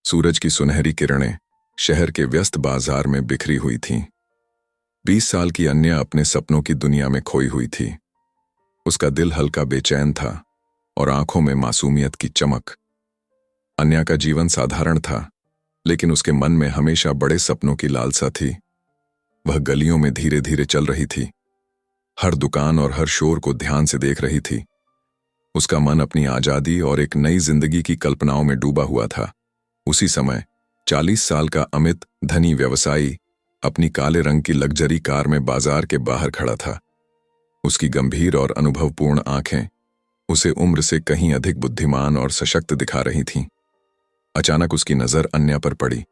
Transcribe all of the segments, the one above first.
सूरज की सुनहरी किरणें शहर के व्यस्त बाजार में बिखरी हुई थीं। 20 साल की अन्या अपने सपनों की दुनिया में खोई हुई थी। उसका दिल हल्का बेचैन था और आंखों में मासूमियत की चमक। अन्या का जीवन साधारण था, लेकिन उसके मन में हमेशा बड़े सपनों की लालसा थी। वह गलियों में धीरे धीरे चल रही थी, हर दुकान और हर शोर को ध्यान से देख रही थी। उसका मन अपनी आजादी और एक नई जिंदगी की कल्पनाओं में डूबा हुआ था। उसी समय 40 साल का अमित, धनी व्यवसायी, अपनी काले रंग की लग्जरी कार में बाजार के बाहर खड़ा था। उसकी गंभीर और अनुभवपूर्ण आंखें उसे उम्र से कहीं अधिक बुद्धिमान और सशक्त दिखा रही थीं। अचानक उसकी नजर अन्या पर पड़ी।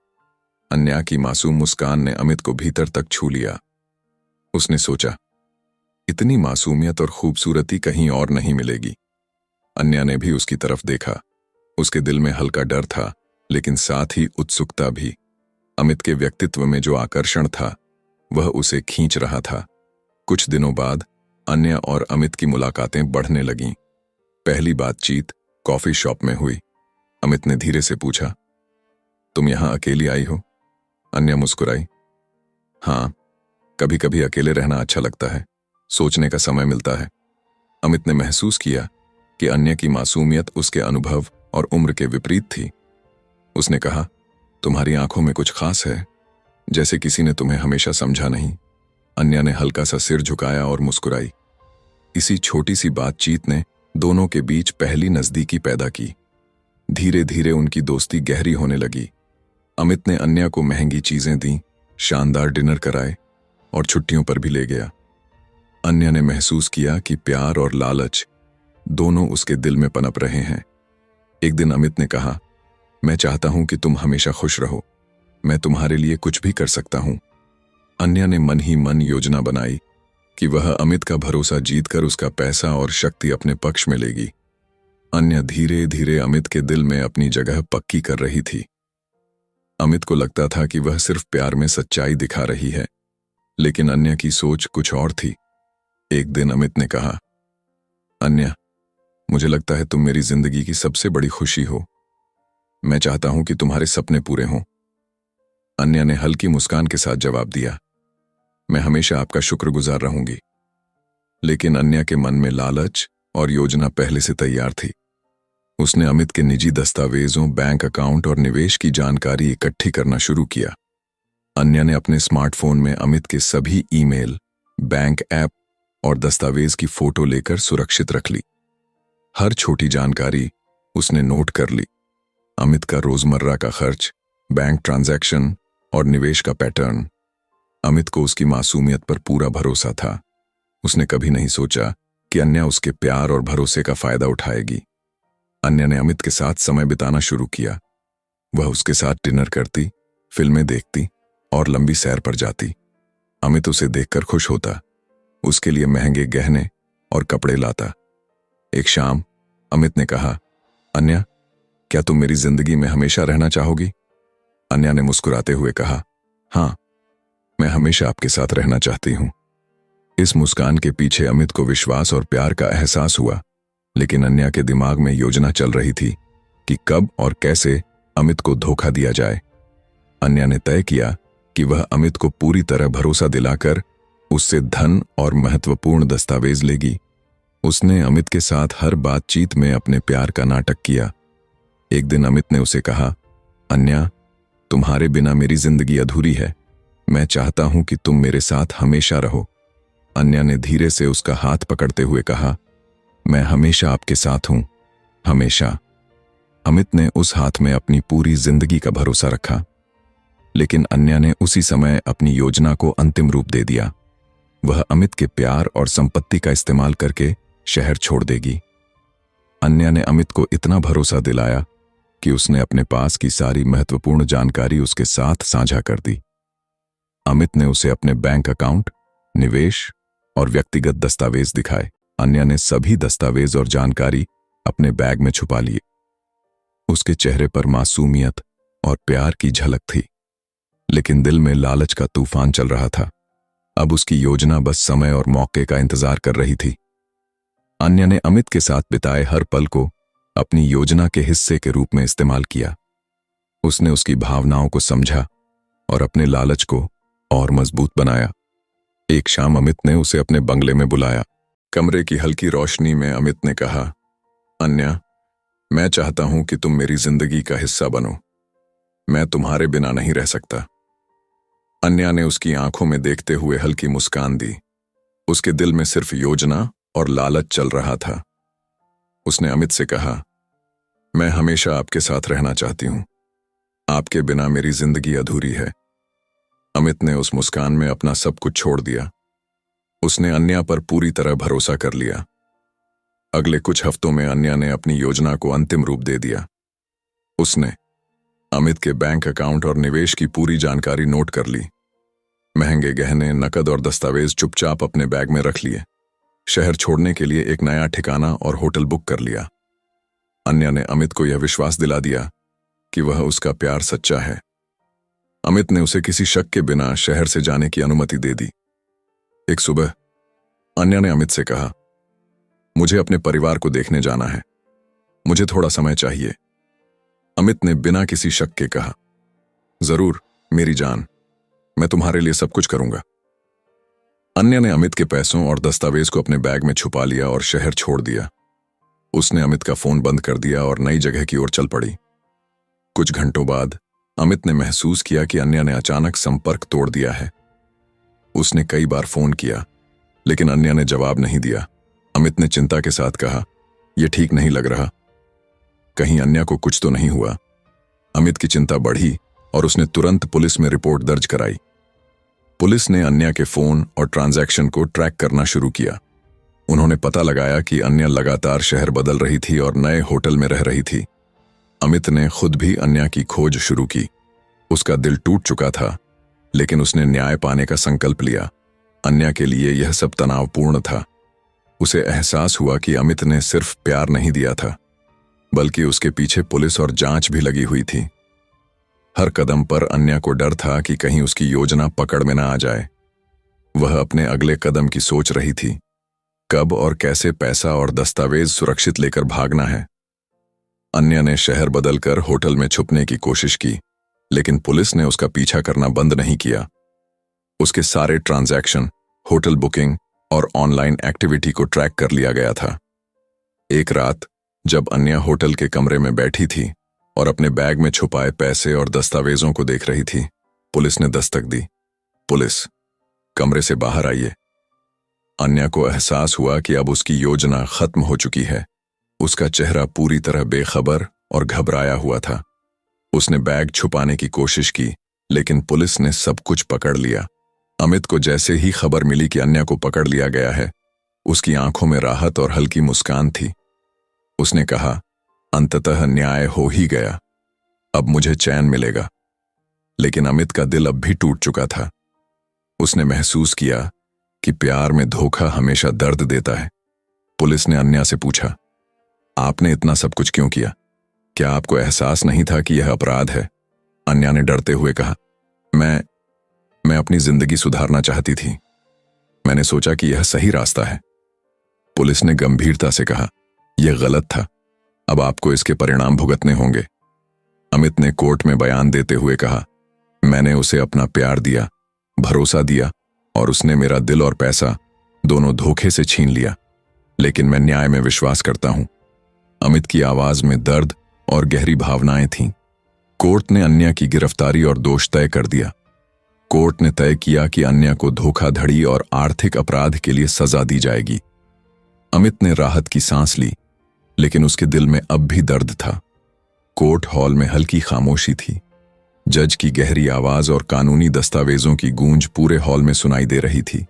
अन्या की मासूम मुस्कान ने अमित को भीतर तक छू लिया। उसने सोचा, इतनी मासूमियत और खूबसूरती कहीं और नहीं मिलेगी। अन्या ने भी उसकी तरफ देखा। उसके दिल में हल्का डर था, लेकिन साथ ही उत्सुकता भी। अमित के व्यक्तित्व में जो आकर्षण था, वह उसे खींच रहा था। कुछ दिनों बाद अन्या और अमित की मुलाकातें बढ़ने लगीं। पहली बातचीत कॉफी शॉप में हुई। अमित ने धीरे से पूछा, तुम यहां अकेली आई हो? अन्या मुस्कुराई। हाँ, कभी कभी अकेले रहना अच्छा लगता है, सोचने का समय मिलता है। अमित ने महसूस किया कि अन्या की मासूमियत उसके अनुभव और उम्र के विपरीत थी। उसने कहा, तुम्हारी आंखों में कुछ खास है, जैसे किसी ने तुम्हें हमेशा समझा नहीं। अन्या ने हल्का सा सिर झुकाया और मुस्कुराई। इसी छोटी सी बातचीत ने दोनों के बीच पहली नजदीकी पैदा की। धीरे धीरे उनकी दोस्ती गहरी होने लगी। अमित ने अन्या को महंगी चीजें दी, शानदार डिनर कराए और छुट्टियों पर भी ले गया। अन्या ने महसूस किया कि प्यार और लालच दोनों उसके दिल में पनप रहे हैं। एक दिन अमित ने कहा, मैं चाहता हूं कि तुम हमेशा खुश रहो, मैं तुम्हारे लिए कुछ भी कर सकता हूं। अन्या ने मन ही मन योजना बनाई कि वह अमित का भरोसा जीतकर उसका पैसा और शक्ति अपने पक्ष में लेगी। अन्या धीरे धीरे अमित के दिल में अपनी जगह पक्की कर रही थी। अमित को लगता था कि वह सिर्फ प्यार में सच्चाई दिखा रही है, लेकिन अन्या की सोच कुछ और थी। एक दिन अमित ने कहा, अन्या, मुझे लगता है तुम मेरी जिंदगी की सबसे बड़ी खुशी हो। मैं चाहता हूं कि तुम्हारे सपने पूरे हों। अन्या ने हल्की मुस्कान के साथ जवाब दिया, मैं हमेशा आपका शुक्रगुजार रहूंगी। लेकिन अन्या के मन में लालच और योजना पहले से तैयार थी। उसने अमित के निजी दस्तावेजों, बैंक अकाउंट और निवेश की जानकारी इकट्ठी करना शुरू किया। अन्या ने अपने स्मार्टफोन में अमित के सभी ईमेल, बैंक ऐप और दस्तावेज की फोटो लेकर सुरक्षित रख ली। हर छोटी जानकारी उसने नोट कर ली। अमित का रोजमर्रा का खर्च, बैंक ट्रांजैक्शन और निवेश का पैटर्न। अमित को उसकी मासूमियत पर पूरा भरोसा था। उसने कभी नहीं सोचा कि अन्या उसके प्यार और भरोसे का फायदा उठाएगी। अन्या ने अमित के साथ समय बिताना शुरू किया। वह उसके साथ डिनर करती, फिल्में देखती और लंबी सैर पर जाती। अमित उसे देखकर खुश होता, उसके लिए महंगे गहने और कपड़े लाता। एक शाम अमित ने कहा, अन्या, क्या तुम मेरी जिंदगी में हमेशा रहना चाहोगी? अन्या ने मुस्कुराते हुए कहा, हाँ, मैं हमेशा आपके साथ रहना चाहती हूं। इस मुस्कान के पीछे अमित को विश्वास और प्यार का एहसास हुआ, लेकिन अन्या के दिमाग में योजना चल रही थी कि कब और कैसे अमित को धोखा दिया जाए। अन्या ने तय किया कि वह अमित को पूरी तरह भरोसा दिलाकर उससे धन और महत्वपूर्ण दस्तावेज लेगी। उसने अमित के साथ हर बातचीत में अपने प्यार का नाटक किया। एक दिन अमित ने उसे कहा, अन्या, तुम्हारे बिना मेरी जिंदगी अधूरी है। मैं चाहता हूं कि तुम मेरे साथ हमेशा रहो। अन्या ने धीरे से उसका हाथ पकड़ते हुए कहा, मैं हमेशा आपके साथ हूं, हमेशा। अमित ने उस हाथ में अपनी पूरी जिंदगी का भरोसा रखा। लेकिन अन्या ने उसी समय अपनी योजना को अंतिम रूप दे दिया। वह अमित के प्यार और संपत्ति का इस्तेमाल करके शहर छोड़ देगी। अन्या ने अमित को इतना भरोसा दिलाया कि उसने अपने पास की सारी महत्वपूर्ण जानकारी उसके साथ साझा कर दी। अमित ने उसे अपने बैंक अकाउंट, निवेश और व्यक्तिगत दस्तावेज दिखाए। अन्या ने सभी दस्तावेज और जानकारी अपने बैग में छुपा लिए। उसके चेहरे पर मासूमियत और प्यार की झलक थी, लेकिन दिल में लालच का तूफान चल रहा था। अब उसकी योजना बस समय और मौके का इंतजार कर रही थी। अन्या ने अमित के साथ बिताए हर पल को अपनी योजना के हिस्से के रूप में इस्तेमाल किया। उसने उसकी भावनाओं को समझा और अपने लालच को और मजबूत बनाया। एक शाम अमित ने उसे अपने बंगले में बुलाया। कमरे की हल्की रोशनी में अमित ने कहा, अन्या, मैं चाहता हूं कि तुम मेरी जिंदगी का हिस्सा बनो। मैं तुम्हारे बिना नहीं रह सकता। अन्या ने उसकी आंखों में देखते हुए हल्की मुस्कान दी। उसके दिल में सिर्फ योजना और लालच चल रहा था। उसने अमित से कहा, मैं हमेशा आपके साथ रहना चाहती हूं। आपके बिना मेरी जिंदगी अधूरी है। अमित ने उस मुस्कान में अपना सब कुछ छोड़ दिया। उसने अन्या पर पूरी तरह भरोसा कर लिया। अगले कुछ हफ्तों में अन्या ने अपनी योजना को अंतिम रूप दे दिया। उसने अमित के बैंक अकाउंट और निवेश की पूरी जानकारी नोट कर ली। महंगे गहने, नकद और दस्तावेज चुपचाप अपने बैग में रख लिए। शहर छोड़ने के लिए एक नया ठिकाना और होटल बुक कर लिया। अन्या ने अमित को यह विश्वास दिला दिया कि वह उसका प्यार सच्चा है। अमित ने उसे किसी शक के बिना शहर से जाने की अनुमति दे दी। एक सुबह अन्या ने अमित से कहा, मुझे अपने परिवार को देखने जाना है। मुझे थोड़ा समय चाहिए। अमित ने बिना किसी शक के कहा, जरूर मेरी जान, मैं तुम्हारे लिए सब कुछ करूंगा। अन्या ने अमित के पैसों और दस्तावेज को अपने बैग में छुपा लिया और शहर छोड़ दिया। उसने अमित का फोन बंद कर दिया और नई जगह की ओर चल पड़ी। कुछ घंटों बाद अमित ने महसूस किया कि अन्या ने अचानक संपर्क तोड़ दिया है। उसने कई बार फोन किया, लेकिन अन्या ने जवाब नहीं दिया। अमित ने चिंता के साथ कहा, यह ठीक नहीं लग रहा। कहीं अन्या को कुछ तो नहीं हुआ। अमित की चिंता बढ़ी और उसने तुरंत पुलिस में रिपोर्ट दर्ज कराई। पुलिस ने अन्या के फोन और ट्रांजैक्शन को ट्रैक करना शुरू किया। उन्होंने पता लगाया कि अन्या लगातार शहर बदल रही थी और नए होटल में रह रही थी। अमित ने खुद भी अन्या की खोज शुरू की। उसका दिल टूट चुका था, लेकिन उसने न्याय पाने का संकल्प लिया। अन्या के लिए यह सब तनावपूर्ण था। उसे एहसास हुआ कि अमित ने सिर्फ प्यार नहीं दिया था, बल्कि उसके पीछे पुलिस और जांच भी लगी हुई थी। हर कदम पर अन्या को डर था कि कहीं उसकी योजना पकड़ में ना आ जाए। वह अपने अगले कदम की सोच रही थी, कब और कैसे पैसा और दस्तावेज सुरक्षित लेकर भागना है। अन्या ने शहर बदलकर होटल में छुपने की कोशिश की, लेकिन पुलिस ने उसका पीछा करना बंद नहीं किया। उसके सारे ट्रांजैक्शन, होटल बुकिंग और ऑनलाइन एक्टिविटी को ट्रैक कर लिया गया था। एक रात जब अन्या होटल के कमरे में बैठी थी और अपने बैग में छुपाए पैसे और दस्तावेजों को देख रही थी, पुलिस ने दस्तक दी। पुलिस, कमरे से बाहर आइए। अन्या को एहसास हुआ कि अब उसकी योजना खत्म हो चुकी है। उसका चेहरा पूरी तरह बेखबर और घबराया हुआ था। उसने बैग छुपाने की कोशिश की, लेकिन पुलिस ने सब कुछ पकड़ लिया। अमित को जैसे ही खबर मिली कि अन्या को पकड़ लिया गया है, उसकी आंखों में राहत और हल्की मुस्कान थी। उसने कहा, अंततः न्याय हो ही गया। अब मुझे चैन मिलेगा। लेकिन अमित का दिल अब भी टूट चुका था। उसने महसूस किया कि प्यार में धोखा हमेशा दर्द देता है। पुलिस ने अन्या से पूछा, आपने इतना सब कुछ क्यों किया? क्या आपको एहसास नहीं था कि यह अपराध है? अन्या ने डरते हुए कहा, मैं अपनी जिंदगी सुधारना चाहती थी। मैंने सोचा कि यह सही रास्ता है। पुलिस ने गंभीरता से कहा, यह गलत था। अब आपको इसके परिणाम भुगतने होंगे। अमित ने कोर्ट में बयान देते हुए कहा, मैंने उसे अपना प्यार दिया, भरोसा दिया और उसने मेरा दिल और पैसा दोनों धोखे से छीन लिया। लेकिन मैं न्याय में विश्वास करता हूं। अमित की आवाज में दर्द और गहरी भावनाएं थीं। कोर्ट ने अन्या की गिरफ्तारी और दोष तय कर दिया। कोर्ट ने तय किया कि अन्या को धोखाधड़ी और आर्थिक अपराध के लिए सजा दी जाएगी। अमित ने राहत की सांस ली, लेकिन उसके दिल में अब भी दर्द था। कोर्ट हॉल में हल्की खामोशी थी। जज की गहरी आवाज और कानूनी दस्तावेजों की गूंज पूरे हॉल में सुनाई दे रही थी।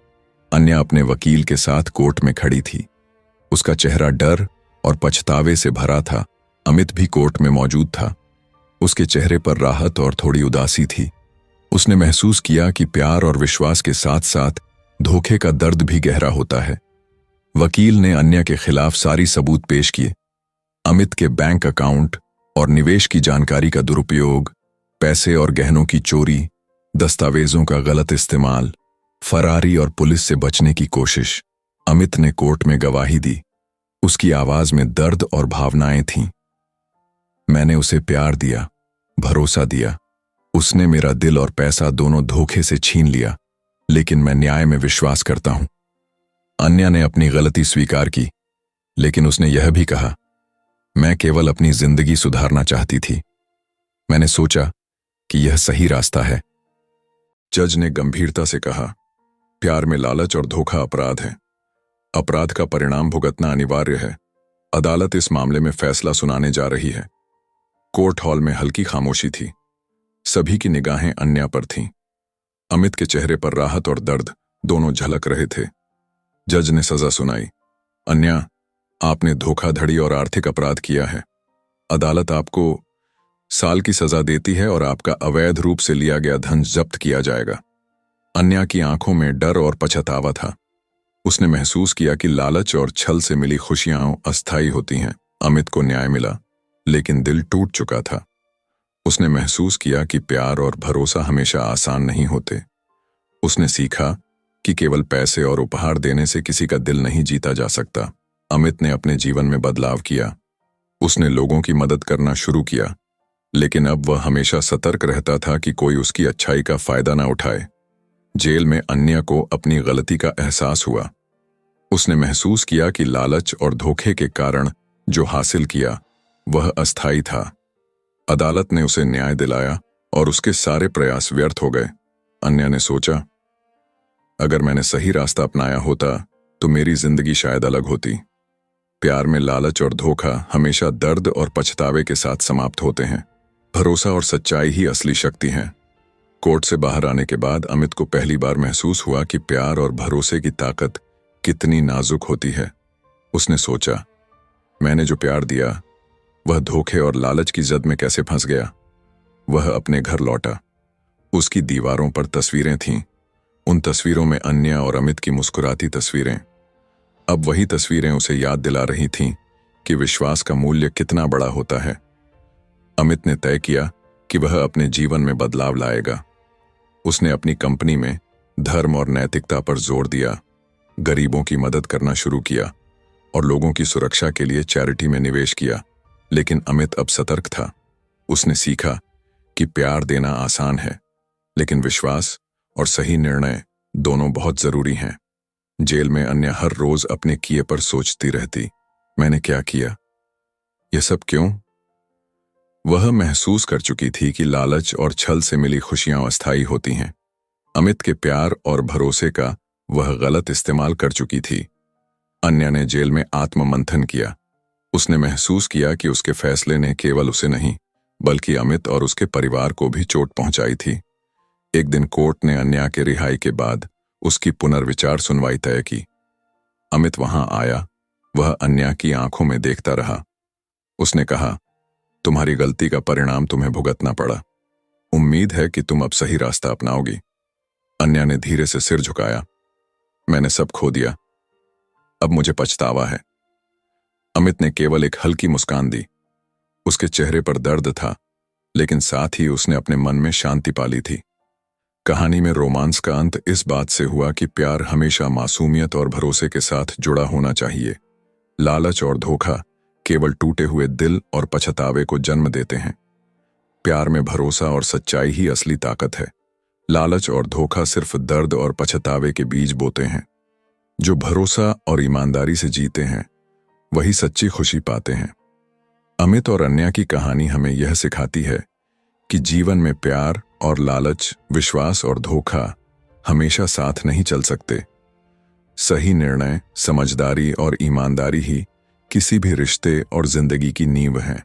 अन्या अपने वकील के साथ कोर्ट में खड़ी थी। उसका चेहरा डर और पछतावे से भरा था। अमित भी कोर्ट में मौजूद था। उसके चेहरे पर राहत और थोड़ी उदासी थी। उसने महसूस किया कि प्यार और विश्वास के साथ साथ धोखे का दर्द भी गहरा होता है। वकील ने अन्या के खिलाफ सारी सबूत पेश किए। अमित के बैंक अकाउंट और निवेश की जानकारी का दुरुपयोग, पैसे और गहनों की चोरी, दस्तावेजों का गलत इस्तेमाल, फरारी और पुलिस से बचने की कोशिश। अमित ने कोर्ट में गवाही दी। उसकी आवाज में दर्द और भावनाएं थीं। मैंने उसे प्यार दिया, भरोसा दिया। उसने मेरा दिल और पैसा दोनों धोखे से छीन लिया, लेकिन मैं न्याय में विश्वास करता हूं। अन्या ने अपनी गलती स्वीकार की, लेकिन उसने यह भी कहा, मैं केवल अपनी जिंदगी सुधारना चाहती थी। मैंने सोचा कि यह सही रास्ता है। जज ने गंभीरता से कहा, प्यार में लालच और धोखा अपराध है। अपराध का परिणाम भुगतना अनिवार्य है। अदालत इस मामले में फैसला सुनाने जा रही है। कोर्ट हॉल में हल्की खामोशी थी। सभी की निगाहें अन्या पर थीं। अमित के चेहरे पर राहत और दर्द दोनों झलक रहे थे। जज ने सजा सुनाई। अन्या, आपने धोखाधड़ी और आर्थिक अपराध किया है। अदालत आपको साल की सजा देती है और आपका अवैध रूप से लिया गया धन जब्त किया जाएगा। अन्या की आंखों में डर और पछतावा था। उसने महसूस किया कि लालच और छल से मिली खुशियां अस्थायी होती हैं। अमित को न्याय मिला, लेकिन दिल टूट चुका था। उसने महसूस किया कि प्यार और भरोसा हमेशा आसान नहीं होते। उसने सीखा कि केवल पैसे और उपहार देने से किसी का दिल नहीं जीता जा सकता। अमित ने अपने जीवन में बदलाव किया। उसने लोगों की मदद करना शुरू किया, लेकिन अब वह हमेशा सतर्क रहता था कि कोई उसकी अच्छाई का फायदा ना उठाए। जेल में अन्या को अपनी गलती का एहसास हुआ। उसने महसूस किया कि लालच और धोखे के कारण जो हासिल किया वह अस्थायी था। अदालत ने उसे न्याय दिलाया और उसके सारे प्रयास व्यर्थ हो गए। अन्या ने सोचा, अगर मैंने सही रास्ता अपनाया होता तो मेरी जिंदगी शायद अलग होती। प्यार में लालच और धोखा हमेशा दर्द और पछतावे के साथ समाप्त होते हैं। भरोसा और सच्चाई ही असली शक्ति है। कोर्ट से बाहर आने के बाद अमित को पहली बार महसूस हुआ कि प्यार और भरोसे की ताकत कितनी नाजुक होती है। उसने सोचा, मैंने जो प्यार दिया वह धोखे और लालच की जद में कैसे फंस गया। वह अपने घर लौटा। उसकी दीवारों पर तस्वीरें थीं। उन तस्वीरों में अन्या और अमित की मुस्कुराती तस्वीरें। अब वही तस्वीरें उसे याद दिला रही थीं कि विश्वास का मूल्य कितना बड़ा होता है। अमित ने तय किया कि वह अपने जीवन में बदलाव लाएगा। उसने अपनी कंपनी में धर्म और नैतिकता पर जोर दिया, गरीबों की मदद करना शुरू किया और लोगों की सुरक्षा के लिए चैरिटी में निवेश किया। लेकिन अमित अब सतर्क था। उसने सीखा कि प्यार देना आसान है, लेकिन विश्वास और सही निर्णय दोनों बहुत जरूरी हैं। जेल में अन्या हर रोज अपने किए पर सोचती रहती, मैंने क्या किया, यह सब क्यों? वह महसूस कर चुकी थी कि लालच और छल से मिली खुशियां अस्थायी होती हैं। अमित के प्यार और भरोसे का वह गलत इस्तेमाल कर चुकी थी। अन्या ने जेल में आत्ममंथन किया। उसने महसूस किया कि उसके फैसले ने केवल उसे नहीं, बल्कि अमित और उसके परिवार को भी चोट पहुंचाई थी। एक दिन कोर्ट ने अन्या के रिहाई के बाद उसकी पुनर्विचार सुनवाई तय की। अमित वहां आया। वह अन्या की आंखों में देखता रहा। उसने कहा, तुम्हारी गलती का परिणाम तुम्हें भुगतना पड़ा। उम्मीद है कि तुम अब सही रास्ता अपनाओगी। अन्या ने धीरे से सिर झुकाया। मैंने सब खो दिया, अब मुझे पछतावा है। अमित ने केवल एक हल्की मुस्कान दी। उसके चेहरे पर दर्द था, लेकिन साथ ही उसने अपने मन में शांति पाली थी। कहानी में रोमांस का अंत इस बात से हुआ कि प्यार हमेशा मासूमियत और भरोसे के साथ जुड़ा होना चाहिए। लालच और धोखा केवल टूटे हुए दिल और पछतावे को जन्म देते हैं। प्यार में भरोसा और सच्चाई ही असली ताकत है। लालच और धोखा सिर्फ दर्द और पछतावे के बीज बोते हैं। जो भरोसा और ईमानदारी से जीते हैं वही सच्ची खुशी पाते हैं। अमित और अन्या की कहानी हमें यह सिखाती है कि जीवन में प्यार और लालच, विश्वास और धोखा हमेशा साथ नहीं चल सकते। सही निर्णय, समझदारी और ईमानदारी ही किसी भी रिश्ते और जिंदगी की नींव हैं।